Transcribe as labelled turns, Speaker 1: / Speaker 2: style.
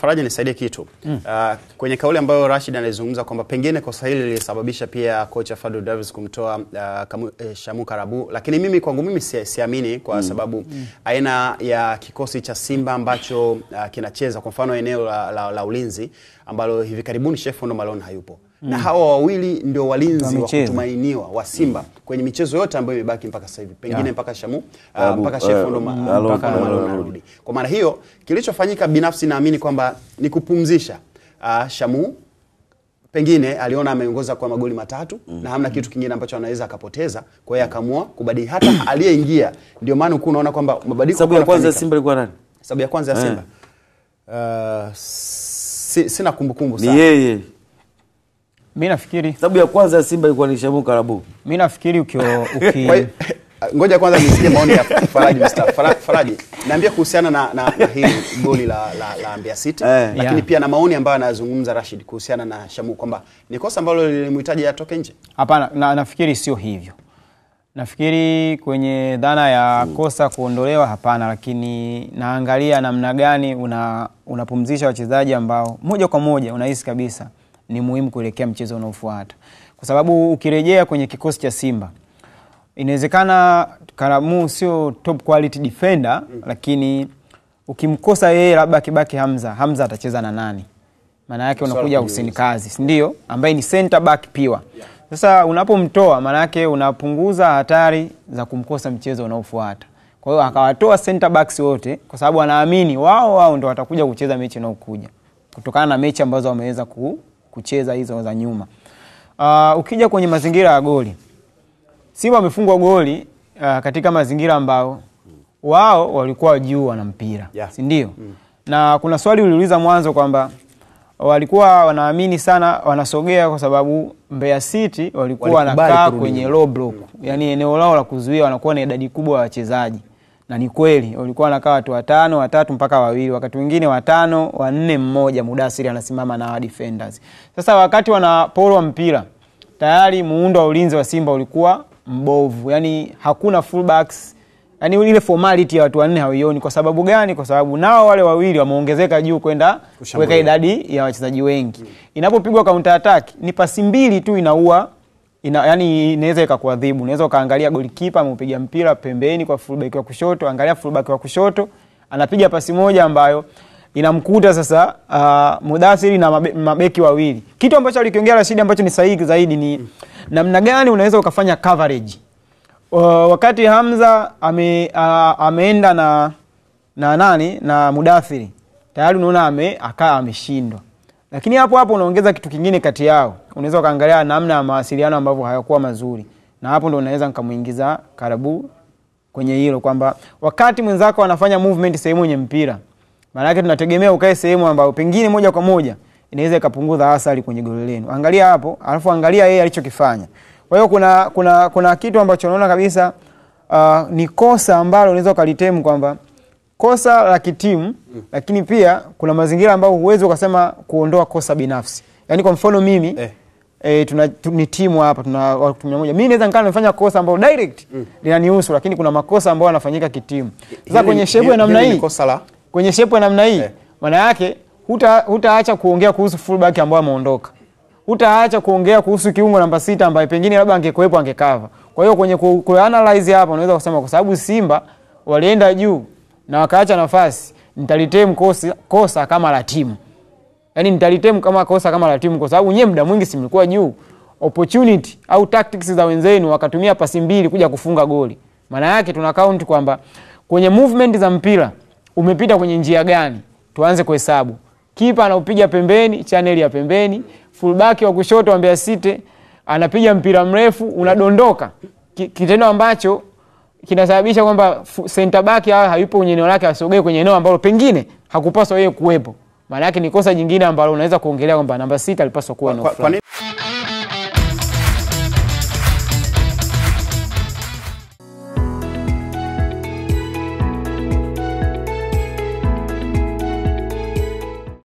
Speaker 1: Faraji nisaidie kitu. Kwenye kauli ambayo Rashid anazungumza kwamba pengine kosa hili lilisababisha pia kocha Fadlu Davids kumtoa Shamu Karabu, lakini mimi kwangu mimi siamini kwa sababu aina ya kikosi cha Simba ambacho kinacheza kwa mfano eneo la ulinzi ambalo hivi karibuni Shefondo Malone hayupo. Na hawa wawili ndio walinzi wa kutumainiwa wa Simba kwenye michezo yote ambayo imebaki mpaka sasa hivi. Pengine mpaka Shamu mpaka Shefondo Malone anarudi. Kwa maana hiyo kilichofanyika binafsi naamini kwamba ni kupumzisha Shamu. Pengine aliona ameongoza kwa magoli 3 na hamna kitu kingine ambacho anaweza akapoteza, kwa hiyo akaamua kubadili hata aliyeingia. Ndio maana uko unaona kwamba mabadiliko.
Speaker 2: Sababu ya kwanza ya Simba ilikuwa nani?
Speaker 1: Sababu ya kwanza ya Simba sina kumbukumbu sana.
Speaker 2: Ni yeye.
Speaker 3: Mimi nafikiri
Speaker 2: sababu ya kwanza ya Simba ilikuwa ni Shamu Karabu.
Speaker 3: Mimi nafikiri
Speaker 1: ngoja kwanza nisikie maoni ya Faraji Faraji. Niambia kuhusiana na hili goli la Mbeya City, lakini pia na maoni ambayo anazungumza Rashid kuhusiana na Shamu kwamba ni kosa ambalo lilimhitaji atoke nje.
Speaker 3: Hapana, nafikiri sio hivyo. Nafikiri kwenye dhana ya kosa kuondolewa hapana, lakini naangalia namna gani unapumzisha wachezaji ambao moja kwa moja unahisi kabisa ni muhimu kuelekea mchezo unaofuata. Kwa sababu ukirejea kwenye kikosi cha Simba, inawezekana Karamu sio top quality defender, lakini ukimkosa yeye labda kibaki Hamza atacheza na nani? Maana yake unakuja Hussein Kazi, ndio ambaye ni center back pia. Sasa unapomtoa maana yake unapunguza hatari za kumkosa mchezo unaofuata. Kwa hiyo akawatoa center backs wote kwa sababu anaamini wao ndio watakuja kucheza mechi inayokuja, kutokana na mechi ambazo wameweza kucheza hizo za nyuma. Ukija kwenye mazingira ya goli, Simba wamefungwa goli katika mazingira ambao wao walikuwa juu wana mpira, si ndio? Na kuna swali uliuliza mwanzo kwamba walikuwa wanaamini sana wanasogea kwa sababu Mbeya City walikuwa wanakaa kwenye low block, yani eneo lao la kuzuia wanakuwa na idadi kubwa ya wachezaji. Na ni kweli walikuwa wanakaa watu 5, 3 mpaka 2, wakati mwingine 5, 4, mmoja Mudasiri anasimama na defenders. Sasa wakati wanaporwa mpira tayari muundo wa ulinzi wa Simba ulikuwa mbovu, yani hakuna fullbacks, yani ile formality ya watu 4 hawaioni. Kwa sababu gani? Kwa sababu nao wale wawili wameongezeka juu kwenda kuweka idadi ya wachezaji wengi. Inapopigwa counter attack ni pasi mbili tu inaua, yani inaweza ikakuadhibu. Unaweza kaangalia goalkeeper amepiga mpira pembeni kwa fullback wa kushoto, angalia fullback wa kushoto anapiga pasi moja ambayo inamkuta sasa Mudasiri na mabeki wawili. Kitu ambacho alikiongea Rashid ambacho ni sahihi zaidi ni namna gani unaweza ukafanya coverage. Wakati Hamza ameenda na Mudasiri, tayari unaona ameshindwa. Lakini hapo unaongeza kitu kingine kati yao. Unaweza kaangalia namna ya mawasiliano ambavyo hayakuwa mazuri. Na hapo ndo unaweza nikamuingiza Karabu kwenye hilo kwamba wakati mwenzako anafanya movement sehemu yenye mpira, maana yake tunategemea ukae sehemu ambayo pengine moja kwa moja inaweza ikapunguza athari kwenye goli lenu. Angalia hapo, alafu angalia yeye alichokifanya. Kwa hiyo kuna kitu ambacho unaona kabisa ni kosa ambalo unaweza kalitemu kwamba kosa la kitimu, lakini pia kuna mazingira ambayo huwezi ukasema kuondoa kosa binafsi. Yaani kwa mfano mimi ni timu hapa, tuna watu 100. Mimi naweza nikana nimefanya kosa ambalo direct linanihusu, lakini kuna makosa ambayo yanafanyika kitimu. Sasa kwenye shepu ya namna hii, kwenye shepu ya namna hii, maana yake hutaacha kuongea kuhusu fullback ambaye ameondoka. Hutaacha kuongea kuhusu kiungo namba 6 ambaye pengine labda angekuepo angekava. Kwa hiyo kwenye kuanalyze hapa unaweza kusema kwa sababu Simba walienda juu na wakaacha nafasi, nitalitemu kosa kama la timu. Yaani nitalitemu kama kosa kama la timu kwa sababu nyewe muda mwingi si mlikuwa juu. Opportunity au tactics za wenzenu wakatumia pasi mbili kuja kufunga goli. Maana yake tuna count kwamba kwenye movement za mpira umepita kwenye njia gani? Tuanze kuhesabu. Kipa anaupiga pembeni, channel ya pembeni, fullback wa kushoto wa Mbeya City anapiga mpira mrefu unadondoka. Kitendo ambacho kinasababisha kwamba center back hayupo kwenye eneo lake, asogee kwenye eneo ambalo pengine hakupaswa yeye kuwepo. Maana yake ni kosa jingine ambalo unaweza kuongelea kwamba namba 6 alipaswa kuwa na